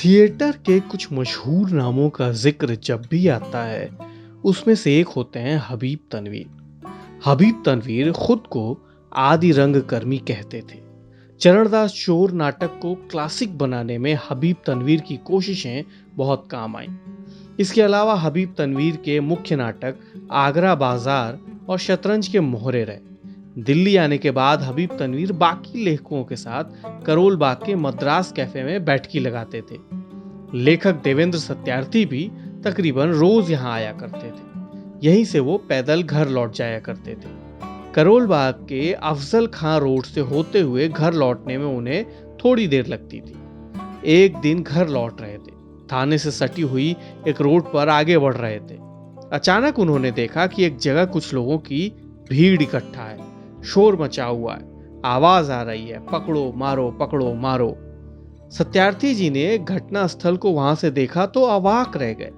Theatre के कुछ मशहूर नामों का जिक्र जब भी आता है, उसमें से एक होते हैं हबीब तनवीर। हबीब तनवीर खुद को आदि रंगकर्मी कहते थे। चरणदास चोर नाटक को क्लासिक बनाने में हबीब तनवीर की कोशिशें बहुत काम आईं। इसके अलावा हबीब तनवीर के मुख्य नाटक आगरा बाजार और शतरंज के मोहरे रहे। दिल्ली आने के बाद हबीब तनवीर बाकी लेखकों के साथ करोल बाग के मद्रास कैफे में बैठकी लगाते थे। लेखक देवेंद्र सत्यार्थी भी तकरीबन रोज यहाँ आया करते थे। यहीं से वो पैदल घर लौट जाया करते थे। करोल बाग के अफजल खां रोड से होते हुए घर लौटने में उन्हें थोड़ी देर लगती थी। एक दिन घर लौट रहे थे, थाने से सटी हुई एक रोड पर आगे बढ़ रहे थे। अचानक उन्होंने देखा कि एक जगह कुछ लोगों की भीड़ इकट्ठा है, शोर मचा हुआ है, आवाज आ रही है, पकड़ो मारो पकड़ो मारो। सत्यार्थी जी ने घटना स्थल को वहां से देखा तो अवाक रह गए।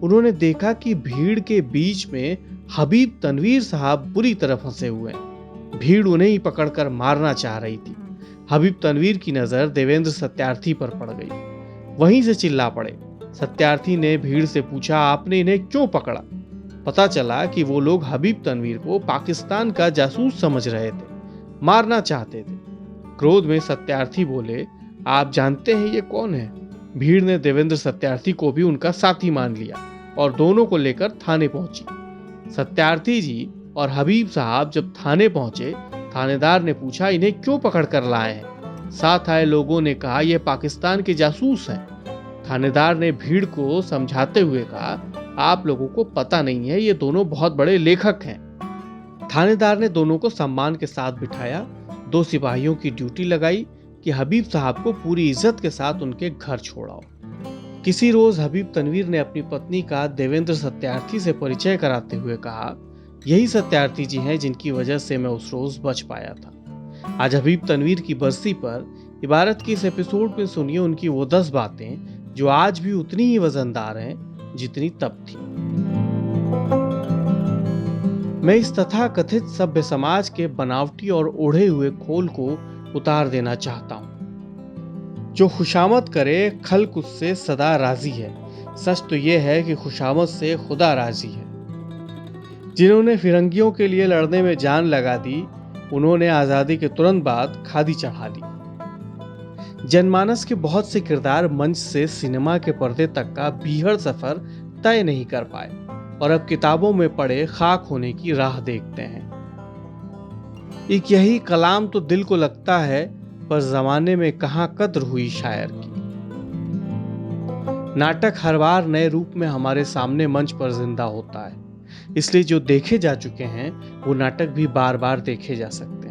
उन्होंने देखा कि भीड़ के बीच में हबीब तनवीर साहब बुरी तरह फंसे हुए हैं। भीड़ उन्हें ही पकड़कर मारना चाह रही थी। हबीब तनवीर की नजर देवेंद्र सत्यार्थी पर पड़ गई। वहीं से चिल्ला पड़े। सत्यार्थी ने भीड़ से पूछा, आपने इन्हें क्यों पकड़ा? पता चला कि वो लोग हबीब तनवीर को पाकिस्तान का जासूस समझ रहे थे, मारना चाहते थे। क्रोध में सत्यार्थी बोले, आप जानते हैं ये कौन है? भीड़ ने देवेंद्र सत्यार्थी को भी उनका साथी मान लिया और दोनों को लेकर थाने पहुंची। सत्यार्थी जी और हबीब साहब जब थाने पहुंचे, थानेदार ने पूछा, इन्हें क्यों पकड़ कर लाए हैं? साथ आए लोगों ने कहा, यह पाकिस्तान के जासूस हैं। थानेदार ने भीड़ को समझाते हुए कहा, आप लोगों को पता नहीं है, ये दोनों बहुत बड़े लेखक हैं। थानेदार ने दोनों को सम्मान के साथ बिठाया। 2 सिपाहियों की ड्यूटी लगाई कि हबीब साहब को पूरी इज्जत के साथ उनके घर छोड़ाओ। किसी रोज हबीब तनवीर ने अपनी पत्नी का देवेंद्र सत्यार्थी से परिचय कराते हुए कहा, यही सत्यार्थी जी हैं जिनकी वजह से मैं उस रोज बच पाया था। आज हबीब तनवीर की बरसी पर इबारत की इस एपिसोड में सुनिए उनकी वो 10 बातें जो आज भी उतनी ही वजनदार हैं जितनी तब थी। मैं इस तथाकथित सभ्य समाज के बनावटी और ओढ़े हुए खोल को उतार देना चाहता हूं। जो खुशामद करे खल्क उससे सदा राजी है। सच तो यह है कि खुशामद से खुदा राजी है। जिन्होंने फिरंगियों के लिए लड़ने में जान लगा दी, उन्होंने आजादी के तुरंत बाद खादी चढ़ा ली। जनमानस के बहुत से किरदार मंच से सिनेमा के पर्दे तक का बीहड़ सफर तय नहीं कर पाए और अब किताबों में पड़े खाक होने की राह देखते हैं। एक यही कलाम तो दिल को लगता है, पर जमाने में कहां कद्र हुई शायर की। नाटक हर बार नए रूप में हमारे सामने मंच पर जिंदा होता है, इसलिए जो देखे जा चुके हैं वो नाटक भी बार बार देखे जा सकते हैं।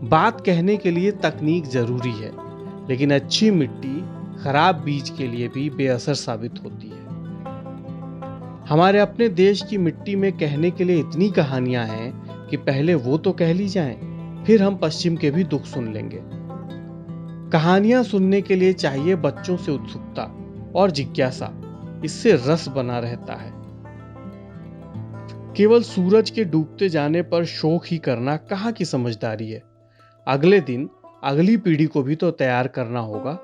बात कहने के लिए तकनीक जरूरी है, लेकिन अच्छी मिट्टी खराब बीज के लिए भी बेअसर साबित होती है। हमारे अपने देश की मिट्टी में कहने के लिए इतनी कहानियां हैं कि पहले वो तो कह ली जाएं, फिर हम पश्चिम के भी दुख सुन लेंगे। कहानियां सुनने के लिए चाहिए बच्चों से उत्सुकता और जिज्ञासा, इससे रस बना रहता है। केवल सूरज के डूबते जाने पर शोक ही करना कहाँ की समझदारी है। अगले दिन अगली पीढ़ी को भी तो तैयार करना होगा।